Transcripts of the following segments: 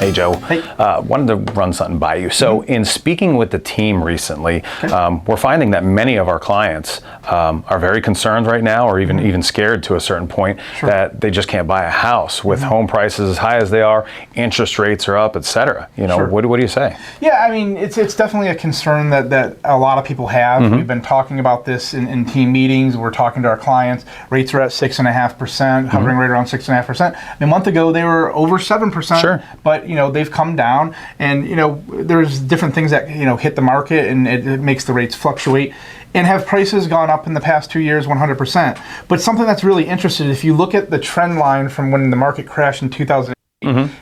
Hey, Joe. Hey. Wanted to run something by you. So in speaking with the team recently, we're finding that many of our clients are very concerned right now, or even scared to a certain point, that they just can't buy a house with home prices as high as they are, interest rates are up, et cetera. You know, what do you say? Yeah, I mean, it's definitely a concern that a lot of people have. We've been talking about this in team meetings. We're talking to our clients. Rates are at 6.5%, hovering right around 6.5%. A month ago, they were over 7%. Sure. But they've come down, and there's different things that hit the market, and it makes the rates fluctuate. And have prices gone up in the past 2 years? 100%. But something that's really interesting, if you look at the trend line from when the market crashed in 2008,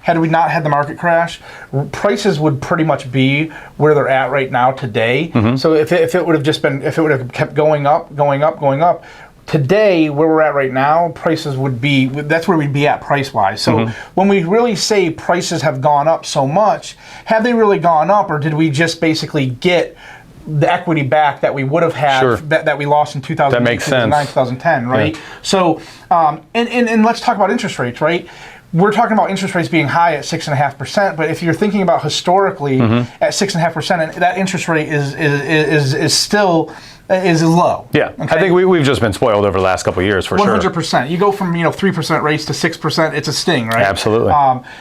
had we not had the market crash, prices would pretty much be where they're at right now today. So if it would have just been, if it would have kept going up, today, where we're at right now, prices would be, that's where we'd be at price-wise. So when we really say prices have gone up so much, have they really gone up, or did we just basically get the equity back that we would have had that we lost in 2008, that makes 2009, 2010, right? So, and let's talk about interest rates, right? We're talking about interest rates being high at 6.5%, but if you're thinking about historically at 6.5%, and that interest rate is still low. Yeah, okay? I think we've just been spoiled over the last couple of years for 100%. Sure. 100%. You go from 3% rates to 6%. It's a sting, right? Absolutely.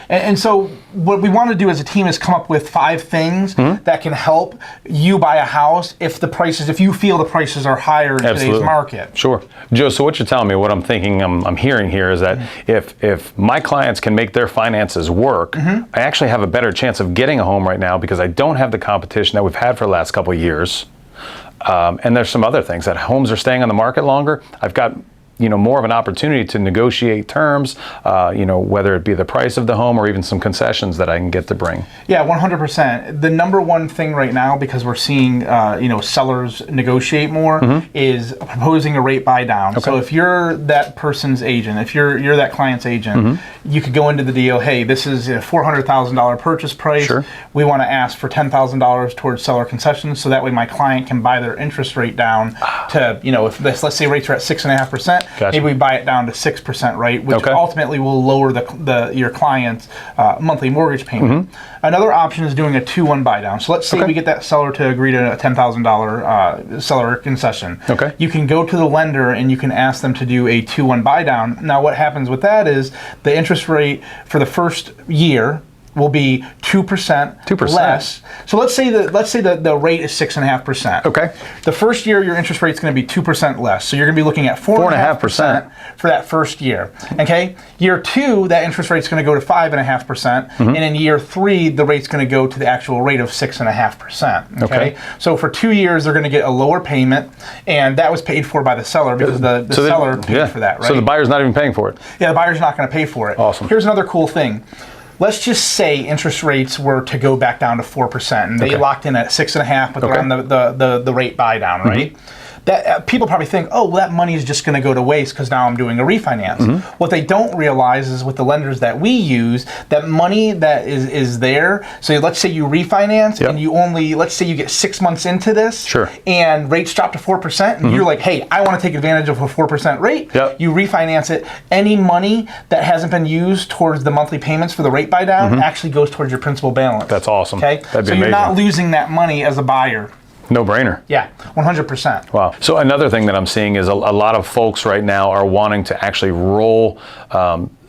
And so what we want to do as a team is come up with 5 things that can help you buy a house if you feel the prices are higher in today's market. Sure, Joe. So what you're telling me, what I'm thinking, I'm hearing here is that if my clients can make their finances work, I actually have a better chance of getting a home right now because I don't have the competition that we've had for the last couple of years. And there's some other things that homes are staying on the market longer. I've got more of an opportunity to negotiate terms, whether it be the price of the home or even some concessions that I can get to bring. Yeah, 100%. The number one thing right now, because we're seeing sellers negotiate more, is proposing a rate buy down. Okay. So if you're that person's agent, if you're that client's agent, you could go into the deal. Hey, this is a $400,000 purchase price. Sure. We want to ask for $10,000 towards seller concessions, so that way my client can buy their interest rate down to if let's say rates are at 6.5%. Gotcha. Maybe we buy it down to 6%, right? Which ultimately will lower your client's monthly mortgage payment. Another option is doing a 2-1 buy down. So let's say we get that seller to agree to a $10,000 seller concession. Okay. You can go to the lender and you can ask them to do a 2-1 buy down. Now what happens with that is the interest rate for the first year will be 2% less. So let's say the rate is 6.5%. Okay. The first year your interest rate is going to be 2% less. So you're going to be looking at 4.5% for that first year. Okay. Year 2, that interest rate is going to go to 5.5%, and in year 3, the rate's going to go to the actual rate of 6.5%. Okay. So for 2 years they're going to get a lower payment, and that was paid for by the seller because the seller paid for that. Right. So the buyer's not even paying for it. Yeah, the buyer's not going to pay for it. Awesome. Here's another cool thing. Let's just say interest rates were to go back down to 4%, and they locked in at 6.5%, but they're on the rate buy down, right? That people probably think, oh, well, that money is just going to go to waste because now I'm doing a refinance. What they don't realize is with the lenders that we use, that money that is there. So let's say you refinance and you let's say you get 6 months into this, and rates drop to 4%, and you're like, hey, I want to take advantage of a 4% rate. You refinance it. Any money that hasn't been used towards the monthly payments for the rate buy down actually goes towards your principal balance. That's awesome. Okay, that'd be so amazing. You're not losing that money as a buyer. No brainer. Yeah, 100%. Wow. So another thing that I'm seeing is a lot of folks right now are wanting to actually roll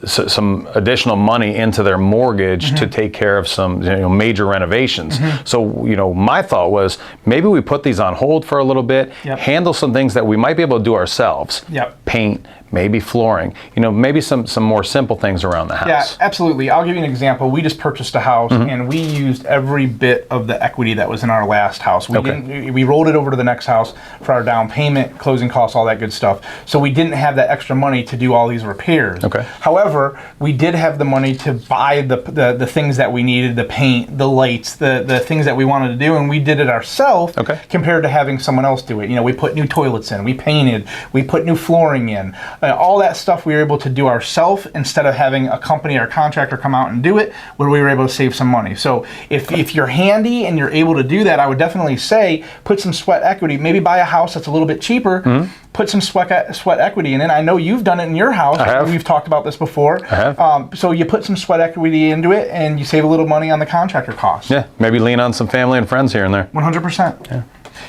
some additional money into their mortgage to take care of some major renovations. So my thought was maybe we put these on hold for a little bit, handle some things that we might be able to do ourselves. Paint, maybe flooring, maybe some more simple things around the house. Yeah, absolutely. I'll give you an example. We just purchased a house and we used every bit of the equity that was in our last house. We rolled it over to the next house for our down payment, closing costs, all that good stuff. So we didn't have that extra money to do all these repairs. However, we did have the money to buy the things that we needed, the paint, the lights, the things that we wanted to do, and we did it ourselves compared to having someone else do it. We put new toilets in, we painted, we put new flooring in. All that stuff we were able to do ourselves instead of having a company or contractor come out and do it, where we were able to save some money. So if you're handy and you're able to do that, I would definitely say put some sweat equity, maybe buy a house that's a little bit cheaper, put some sweat equity in it. I know you've done it in your house. I have. We've talked about this before. I have. So you put some sweat equity into it, and you save a little money on the contractor costs. Yeah, maybe lean on some family and friends here and there. 100%. Yeah.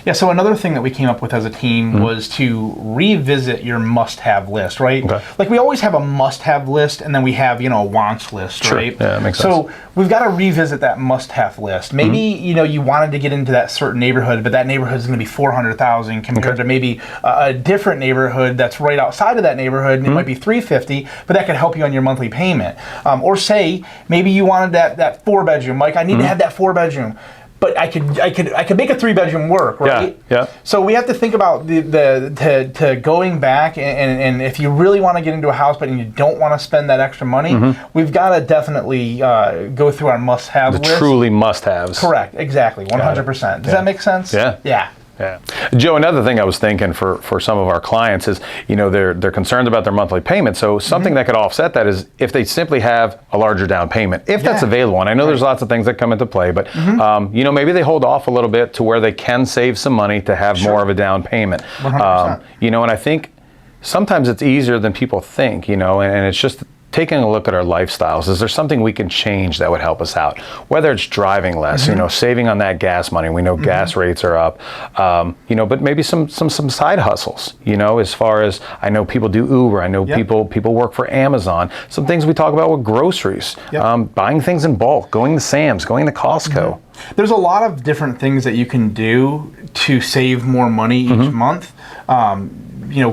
Yeah, so another thing that we came up with as a team was to revisit your must-have list, right? Okay. Like we always have a must-have list, and then we have, a wants list, Sure. right? Yeah, that makes so sense. we've got to revisit that must-have list. Maybe, you wanted to get into that certain neighborhood, but that neighborhood is going to be 400,000 compared to maybe a different neighborhood that's right outside of that neighborhood, and it might be 350, but that could help you on your monthly payment. Or say, maybe you wanted that 4-bedroom. Like, I need to have that 4-bedroom. But I could make a 3-bedroom work, right? Yeah. So we have to think about the going back, and if you really want to get into a house, but you don't want to spend that extra money, we've got to definitely go through our must-have list. Truly must-haves. Correct, exactly, 100%. Does that make sense? Yeah. Yeah. Yeah. Joe, another thing I was thinking for some of our clients is, they're concerned about their monthly payment. So something that could offset that is if they simply have a larger down payment, if that's available. And I know there's lots of things that come into play, but maybe they hold off a little bit to where they can save some money to have more of a down payment. 100%. And I think sometimes it's easier than people think, and it's just taking a look at our lifestyles. Is there something we can change that would help us out? Whether it's driving less, saving on that gas money. We know gas rates are up, but maybe some side hustles, as far as I know people do Uber. I know people work for Amazon. Some things we talk about with groceries, buying things in bulk, going to Sam's, going to Costco. There's a lot of different things that you can do to save more money each month.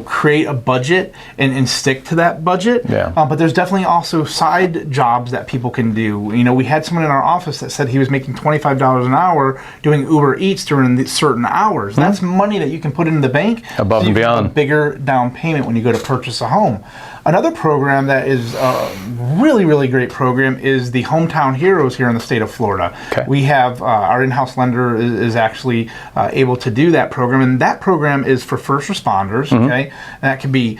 Create a budget and stick to that budget. Yeah. But there's definitely also side jobs that people can do. We had someone in our office that said he was making $25 an hour doing Uber Eats during certain hours. That's money that you can put into the bank above and beyond. A bigger down payment when you go to purchase a home. Another program that is a really, really great program is the Hometown Heroes here in the state of Florida. Okay. We have our in-house lender is actually able to do that program, and that program is for first responders. Okay, and that can be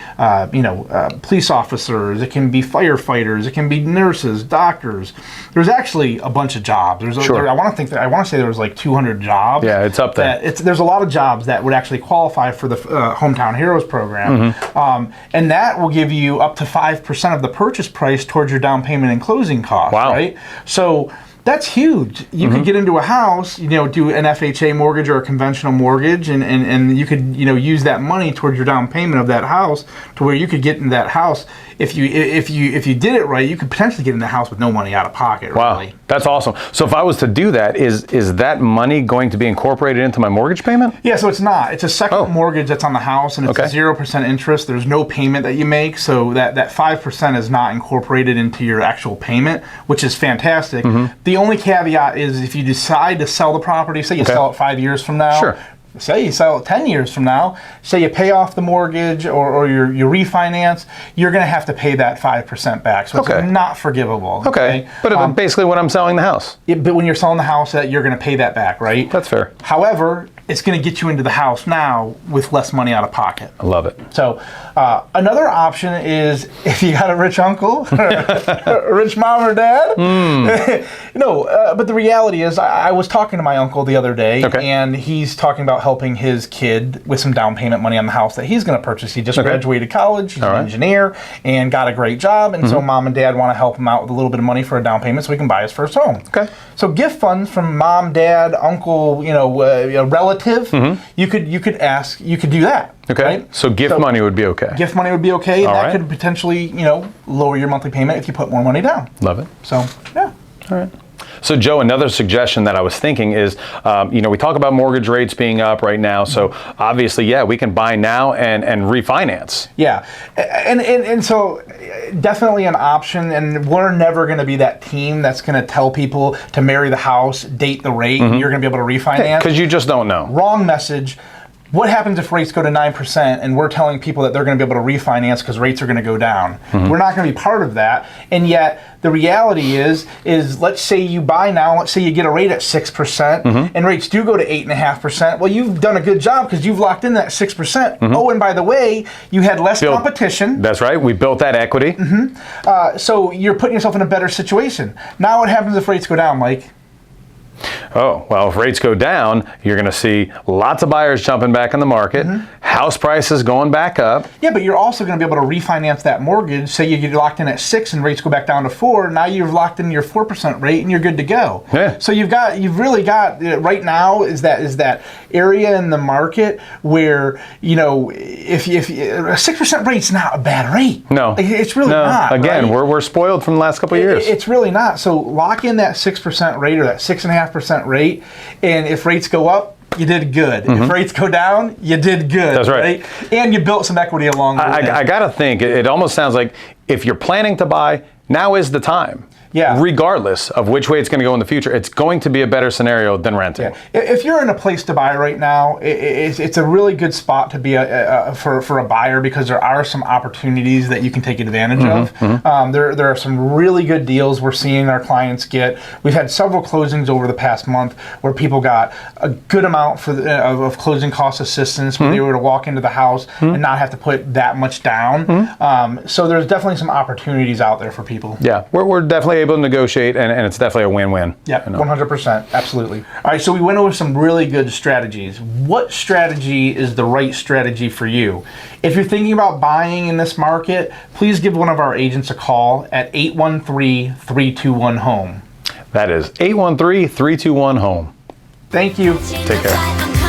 police officers, it can be firefighters, it can be nurses, doctors. There's actually a bunch of jobs. I want to say there was like 200 jobs. Yeah, it's up there. There's a lot of jobs that would actually qualify for the Hometown Heroes program, and that will give you up to 5% of the purchase price towards your down payment and closing costs. Wow. Right? So that's huge. You could get into a house, do an FHA mortgage or a conventional mortgage, and you could, use that money towards your down payment of that house to where you could get in that house. If you did it right, you could potentially get in the house with no money out of pocket. Wow, really. That's awesome. So if I was to do that, is that money going to be incorporated into my mortgage payment? Yeah, so it's not. It's a second mortgage that's on the house, and it's 0% interest. There's no payment that you make, so that 5% is not incorporated into your actual payment, which is fantastic. The only caveat is if you decide to sell the property, say you sell it 5 years from now. Sure. Say you sell it 10 years from now, say you pay off the mortgage or you refinance, you're going to have to pay that 5% back. So it's not forgivable. Okay. But basically when I'm selling the house. But when you're selling the house, you're going to pay that back, right? That's fair. However, it's going to get you into the house now with less money out of pocket. I love it. So another option is if you got a rich uncle, a rich mom or dad. But the reality is I was talking to my uncle the other day, and he's talking about helping his kid with some down payment money on the house that he's going to purchase. He just graduated college, he's an engineer, and got a great job, and so mom and dad want to help him out with a little bit of money for a down payment so he can buy his first home. Okay. So gift funds from mom, dad, uncle, relative, you could do that. Okay. Right? So gift money would be okay. Gift money would be okay. All that right. could potentially, lower your monthly payment if you put more money down. Love it. So, yeah. All right. So Joe, another suggestion that I was thinking is, we talk about mortgage rates being up right now. So obviously, we can buy now and refinance. Yeah, and so definitely an option. And we're never going to be that team that's going to tell people to marry the house, date the rate, and you're going to be able to refinance. Because you just don't know. Wrong message. What happens if rates go to 9% and we're telling people that they're going to be able to refinance because rates are going to go down? We're not going to be part of that. And yet the reality is let's say you buy now, let's say you get a rate at 6% and rates do go to 8.5%. Well, you've done a good job because you've locked in that 6%. Oh, and by the way, you had less competition. That's right. We built that equity. So you're putting yourself in a better situation. Now what happens if rates go down, Mike? Oh, well, if rates go down, you're going to see lots of buyers jumping back in the market, house prices going back up. Yeah, but you're also going to be able to refinance that mortgage. Say you get locked in at 6 and rates go back down to 4. Now you've locked in your 4% rate and you're good to go. Yeah. So you've really got right now is that area in the market where if a 6% rate's not a bad rate. No, it's really not. Again, right? we're spoiled from the last couple of years. It's really not. So lock in that 6% rate or that 6.5% rate, and if rates go up, you did good. If rates go down, you did good. That's right. And you built some equity along the way. I got to think, it almost sounds like if you're planning to buy, now is the time. Yeah. Regardless of which way it's going to go in the future, it's going to be a better scenario than renting. Yeah. If you're in a place to buy right now, it's a really good spot to be for a buyer because there are some opportunities that you can take advantage of. There are some really good deals we're seeing our clients get. We've had several closings over the past month where people got a good amount of closing cost assistance where they were to walk into the house and not have to put that much down. So there's definitely some opportunities out there for people. Yeah, we're definitely able to negotiate, and it's definitely a win-win. Yeah, 100%, absolutely. All right, so we went over some really good strategies. What strategy is the right strategy for you? If you're thinking about buying in this market, please give one of our agents a call at 813-321-HOME. That is 813-321-HOME. Thank you. Take care.